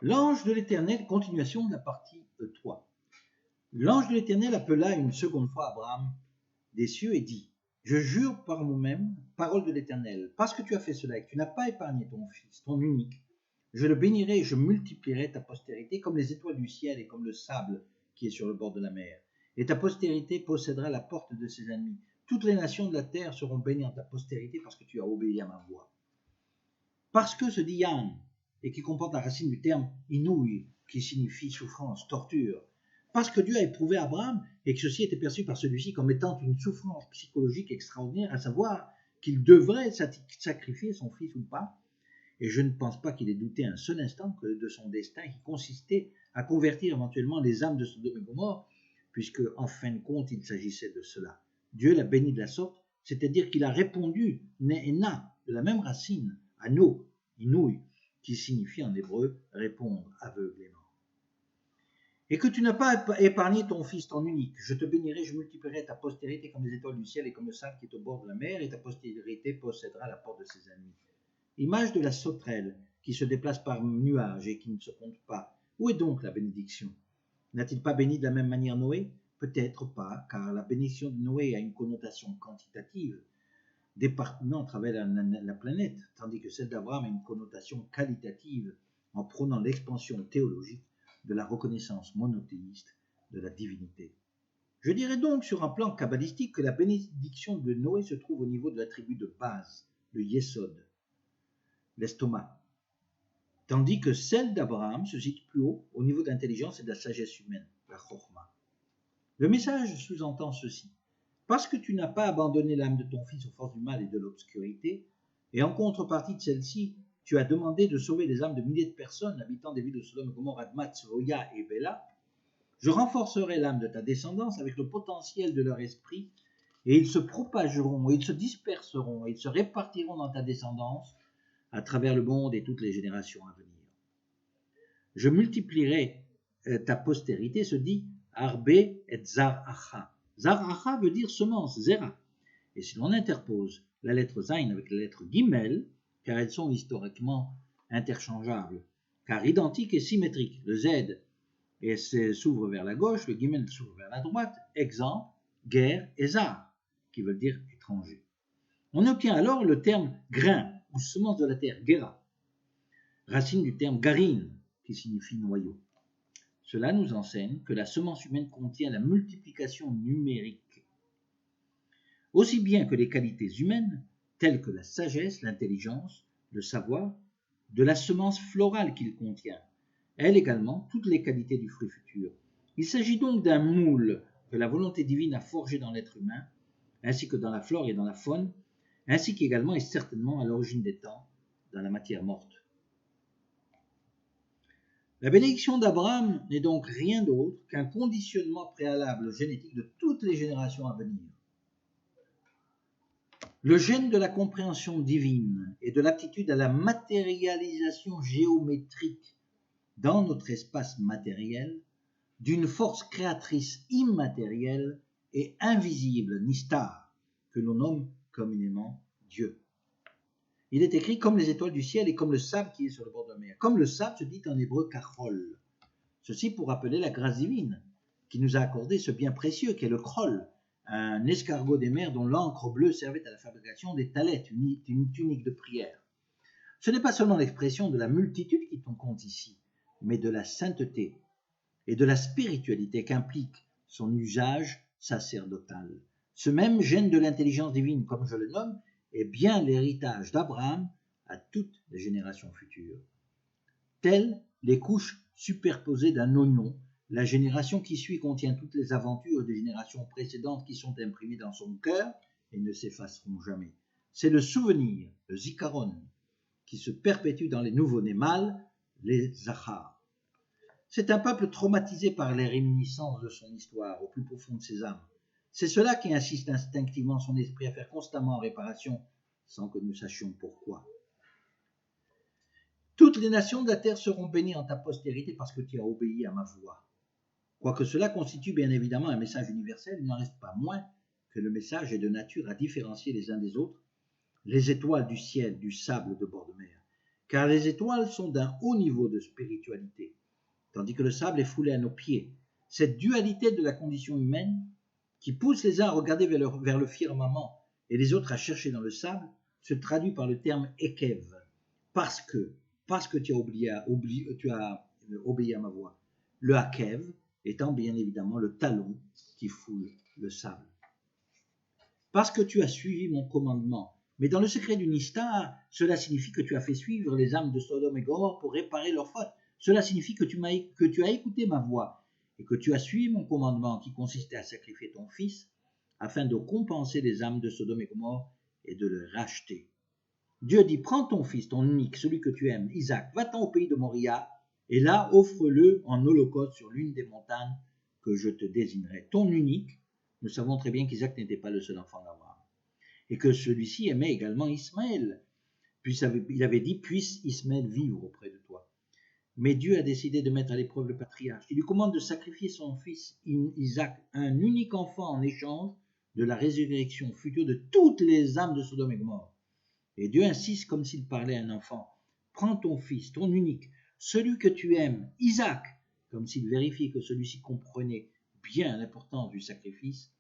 L'ange de l'Éternel, continuation de la partie 3. L'ange de l'Éternel appela une seconde fois Abraham des cieux et dit: Je jure par moi-même, parole de l'Éternel, parce que tu as fait cela et que tu n'as pas épargné ton fils, ton unique, je le bénirai et je multiplierai ta postérité comme les étoiles du ciel et comme le sable qui est sur le bord de la mer. Et ta postérité possédera la porte de ses ennemis. Toutes les nations de la terre seront bénies en ta postérité parce que tu as obéi à ma voix. Parce que ce dit Yan, et qui comporte la racine du terme inouï, qui signifie souffrance, torture, parce que Dieu a éprouvé Abraham et que ceci était perçu par celui-ci comme étant une souffrance psychologique extraordinaire, à savoir qu'il devrait sacrifier son fils ou pas, et je ne pense pas qu'il ait douté un seul instant de son destin qui consistait à convertir éventuellement les âmes de Sodome et Gomorrhe, puisque en fin de compte il s'agissait de cela. Dieu l'a béni de la sorte, c'est-à-dire qu'il a répondu Ne'ena, de la même racine, Ano, Inouï, qui signifie en hébreu répondre aveuglément. Et que tu n'as pas épargné ton fils, ton unique. Je te bénirai, je multiplierai ta postérité comme les étoiles du ciel et comme le sable qui est au bord de la mer, et ta postérité possédera la porte de ses ennemis. Image de la sauterelle qui se déplace par nuages et qui ne se compte pas. Où est donc la bénédiction? N'a-t-il pas béni de la même manière Noé? Peut-être pas, car la bénédiction de Noé a une connotation quantitative, département à travers la planète, tandis que celle d'Abraham a une connotation qualitative en prônant l'expansion théologique de la reconnaissance monothéiste de la divinité. Je dirais donc sur un plan kabbalistique que la bénédiction de Noé se trouve au niveau de l'attribut de base, le yesod, l'estomac, tandis que celle d'Abraham se situe plus haut au niveau de l'intelligence et de la sagesse humaine, la chokhma. Le message sous-entend ceci: parce que tu n'as pas abandonné l'âme de ton fils aux forces du mal et de l'obscurité, et en contrepartie de celle-ci, tu as demandé de sauver les âmes de milliers de personnes habitant des villes de Sodome et Gomorrhe, Admat, Tsoya et Béla, je renforcerai l'âme de ta descendance avec le potentiel de leur esprit, et ils se propageront, et ils se disperseront, et ils se répartiront dans ta descendance à travers le monde et toutes les générations à venir. Je multiplierai ta postérité, se dit Arbe et Zaracha. Zaracha veut dire semence, Zera. Et si l'on interpose la lettre Zain avec la lettre Gimel, car elles sont historiquement interchangeables, car identiques et symétriques, le Z et s'ouvre vers la gauche, le Gimel s'ouvre vers la droite, exemple, guerre et Zar, qui veut dire étranger. On obtient alors le terme grain ou semence de la terre, Gera, racine du terme garin, qui signifie noyau. Cela nous enseigne que la semence humaine contient la multiplication numérique, aussi bien que les qualités humaines, telles que la sagesse, l'intelligence, le savoir, de la semence florale qu'il contient, elle également toutes les qualités du fruit futur. Il s'agit donc d'un moule que la volonté divine a forgé dans l'être humain, ainsi que dans la flore et dans la faune, ainsi qu'également et certainement à l'origine des temps, dans la matière morte. La bénédiction d'Abraham n'est donc rien d'autre qu'un conditionnement préalable génétique de toutes les générations à venir. Le gène de la compréhension divine et de l'aptitude à la matérialisation géométrique dans notre espace matériel d'une force créatrice immatérielle et invisible, Nistar, que l'on nomme communément Dieu. Il est écrit comme les étoiles du ciel et comme le sable qui est sur le bord de la mer. Comme le sable se dit en hébreu kachol. Ceci pour rappeler la grâce divine qui nous a accordé ce bien précieux qu'est le krol, un escargot des mers dont l'encre bleue servait à la fabrication des talettes, une tunique de prière. Ce n'est pas seulement l'expression de la multitude qui compte ici, mais de la sainteté et de la spiritualité qu'implique son usage sacerdotal. Ce même gène de l'intelligence divine, comme je le nomme, est bien l'héritage d'Abraham à toutes les générations futures. Telles les couches superposées d'un oignon, la génération qui suit contient toutes les aventures des générations précédentes qui sont imprimées dans son cœur et ne s'effaceront jamais. C'est le souvenir, le zikaron, qui se perpétue dans les nouveau-nés mâles, les zachar. C'est un peuple traumatisé par les réminiscences de son histoire au plus profond de ses âmes. C'est cela qui insiste instinctivement son esprit à faire constamment réparation, sans que nous sachions pourquoi. Toutes les nations de la terre seront bénies en ta postérité parce que tu as obéi à ma voix. Quoique cela constitue bien évidemment un message universel, il n'en reste pas moins que le message est de nature à différencier les uns des autres les étoiles du ciel du sable de bord de mer. car les étoiles sont d'un haut niveau de spiritualité, tandis que le sable est foulé à nos pieds. Cette dualité de la condition humaine, qui pousse les uns à regarder vers le firmament et les autres à chercher dans le sable, se traduit par le terme Ekev, parce que tu as obéi à ma voix. Le Hakev étant bien évidemment le talon qui foule le sable. Parce que tu as suivi mon commandement. Mais dans le secret du Nista, cela signifie que tu as fait suivre les âmes de Sodome et Gomorrhe pour réparer leurs fautes. Cela signifie que tu as écouté ma voix et que tu as suivi mon commandement qui consistait à sacrifier ton fils afin de compenser les âmes de Sodome et Gomorrhe et de le racheter. Dieu dit, prends ton fils, ton unique, celui que tu aimes, Isaac, va-t'en au pays de Moria, et là offre-le en holocauste sur l'une des montagnes que je te désignerai. Ton unique, nous savons très bien qu'Isaac n'était pas le seul enfant d'Abraham, et que celui-ci aimait également Ismaël. Puis il avait dit, puisse Ismaël vivre auprès de toi. Mais Dieu a décidé de mettre à l'épreuve le patriarche. Il lui commande de sacrifier son fils Isaac, un unique enfant, en échange de la résurrection future de toutes les âmes de Sodome et Gomorrhe. Et Dieu insiste comme s'il parlait à un enfant. Prends ton fils, ton unique, celui que tu aimes, Isaac, comme s'il vérifiait que celui-ci comprenait bien l'importance du sacrifice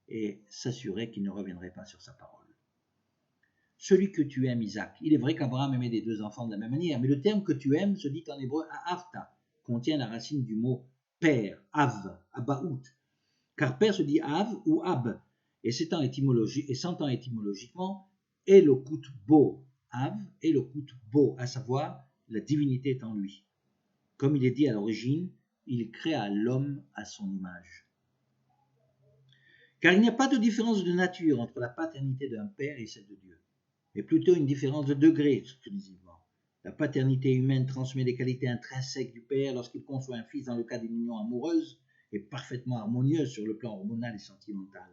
et s'assurait qu'il ne reviendrait pas sur sa parole. Celui que tu aimes, Isaac. Il est vrai qu'Abraham aimait les deux enfants de la même manière, mais le terme que tu aimes se dit en hébreu Ahavta, contient la racine du mot père, Av, Abaout, car père se dit Av ou Ab, et s'entend étymologiquement Elokut Bo, Av, Elokut Bo, à savoir la divinité est en lui. Comme il est dit à l'origine, il créa l'homme à son image. Car il n'y a pas de différence de nature entre la paternité d'un père et celle de Dieu, mais plutôt une différence de degré exclusivement. La paternité humaine transmet les qualités intrinsèques du père lorsqu'il conçoit un fils dans le cas d'une union amoureuse et parfaitement harmonieuse sur le plan hormonal et sentimental.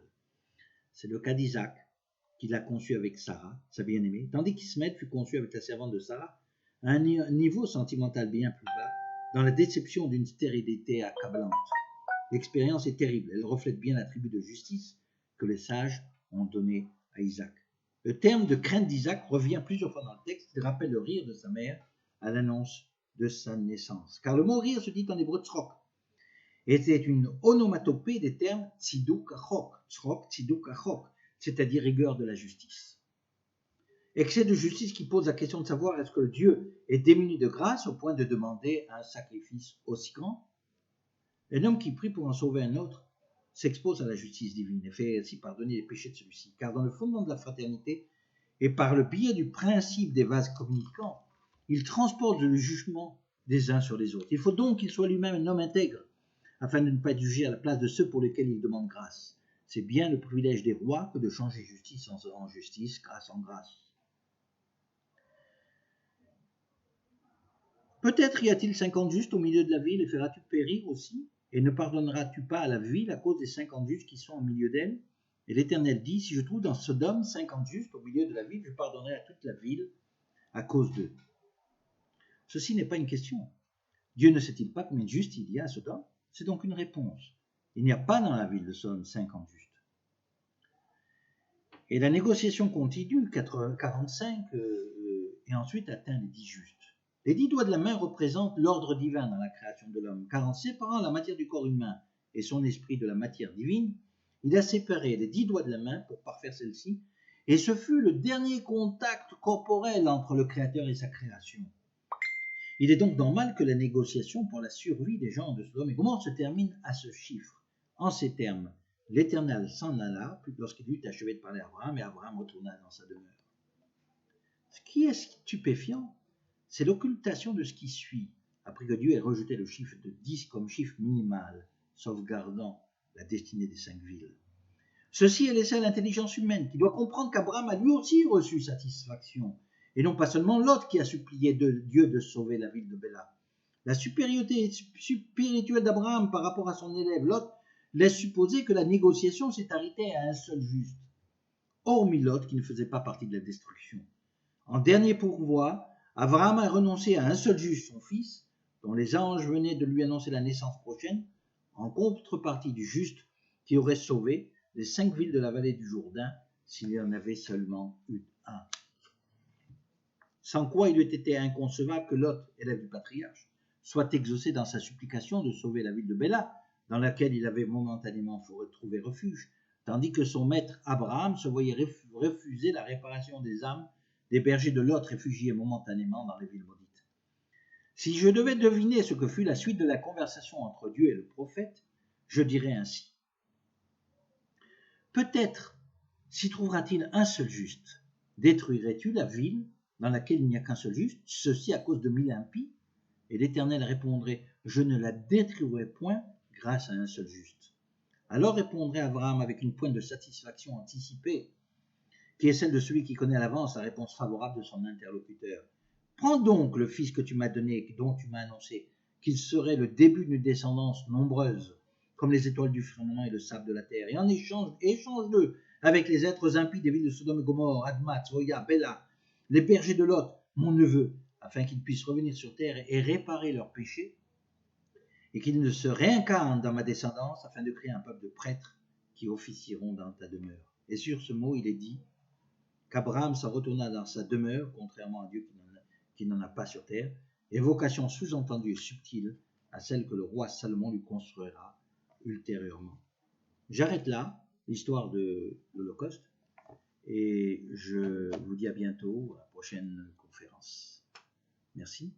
C'est le cas d'Isaac, qu'il a conçu avec Sarah, sa bien-aimée, tandis qu'Ismaël fut conçu avec la servante de Sarah, à un niveau sentimental bien plus bas, dans la déception d'une stérilité accablante. L'expérience est terrible, elle reflète bien l'attribut de justice que les sages ont donné à Isaac. Le terme de crainte d'Isaac revient plusieurs fois dans le texte, il rappelle le rire de sa mère à l'annonce de sa naissance. Car le mot rire se dit en hébreu tzrok, et c'est une onomatopée des termes tziduk achok, tzrok, tziduk achok, c'est-à-dire rigueur de la justice. Excès de justice qui pose la question de savoir est-ce que Dieu est démuni de grâce au point de demander un sacrifice aussi grand. Un homme qui prie pour en sauver un autre s'expose à la justice divine et fait ainsi pardonner les péchés de celui-ci. Car dans le fondement de la fraternité et par le biais du principe des vases communicants, il transporte le jugement des uns sur les autres. Il faut donc qu'il soit lui-même un homme intègre, afin de ne pas être jugé à la place de ceux pour lesquels il demande grâce. C'est bien le privilège des rois que de changer justice en justice, grâce en grâce. Peut-être y a-t-il 50 justes au milieu de la ville et feras-tu périr aussi? Et ne pardonneras-tu pas à la ville à cause des 50 justes qui sont au milieu d'elle? Et l'Éternel dit, si je trouve dans Sodome 50 justes au milieu de la ville, je pardonnerai à toute la ville à cause d'eux. Ceci n'est pas une question. Dieu ne sait-il pas combien de justes il y a à Sodome? C'est donc une réponse. Il n'y a pas dans la ville de Sodome 50 justes. Et la négociation continue, 45, et ensuite atteint les 10 justes. Les 10 doigts de la main représentent l'ordre divin dans la création de l'homme, car en séparant la matière du corps humain et son esprit de la matière divine, il a séparé les 10 doigts de la main pour parfaire celle-ci, et ce fut le dernier contact corporel entre le Créateur et sa création. Il est donc normal que la négociation pour la survie des gens de Sodome et Gomorrhe se termine à ce chiffre. En ces termes, l'Éternel s'en alla lorsqu'il eut achevé de parler à Abraham, et Abraham retourna dans sa demeure. Ce qui est stupéfiant, c'est l'occultation de ce qui suit, après que Dieu ait rejeté le chiffre de 10 comme chiffre minimal, sauvegardant la destinée des 5 villes. Ceci est laissé à l'intelligence humaine, qui doit comprendre qu'Abraham a lui aussi reçu satisfaction, et non pas seulement Lot qui a supplié Dieu de sauver la ville de Béla. La supériorité spirituelle d'Abraham par rapport à son élève Lot laisse supposer que la négociation s'est arrêtée à un seul juste, hormis Lot qui ne faisait pas partie de la destruction. En dernier pourvoi, Abraham a renoncé à un seul juste, son fils, dont les anges venaient de lui annoncer la naissance prochaine, en contrepartie du juste qui aurait sauvé les 5 villes de la vallée du Jourdain s'il y en avait seulement eu un. sans quoi il eût été inconcevable que Lot, élève du patriarche, soit exaucé dans sa supplication de sauver la ville de Béla, dans laquelle il avait momentanément trouvé refuge, tandis que son maître Abraham se voyait refuser la réparation des âmes des bergers de Lot réfugiés momentanément dans les villes maudites. Si je devais deviner ce que fut la suite de la conversation entre Dieu et le prophète, je dirais ainsi. Peut-être s'y trouvera-t-il un seul juste. Détruirais-tu la ville dans laquelle il n'y a qu'un seul juste, ceci à cause de 1000 impies? Et l'Éternel répondrait, je ne la détruirai point grâce à un seul juste. Alors répondrait Abraham avec une pointe de satisfaction anticipée, qui est celle de celui qui connaît à l'avance la réponse favorable de son interlocuteur. Prends donc le fils que tu m'as donné, dont tu m'as annoncé qu'il serait le début d'une descendance nombreuse, comme les étoiles du firmament et le sable de la terre, et en échange-le avec les êtres impies des villes de Sodome et Gomorrhe, Admat, Zoya, Béla, les bergers de Lot, mon neveu, afin qu'ils puissent revenir sur terre et réparer leurs péchés, et qu'ils ne se réincarnent dans ma descendance, afin de créer un peuple de prêtres qui officieront dans ta demeure. Et sur ce mot, il est dit qu'Abraham s'en retourna dans sa demeure, contrairement à Dieu qui n'en a pas sur terre, évocation sous-entendue et subtile à celle que le roi Salomon lui construira ultérieurement. J'arrête là l'histoire de l'Holocauste et je vous dis à bientôt à la prochaine conférence. Merci.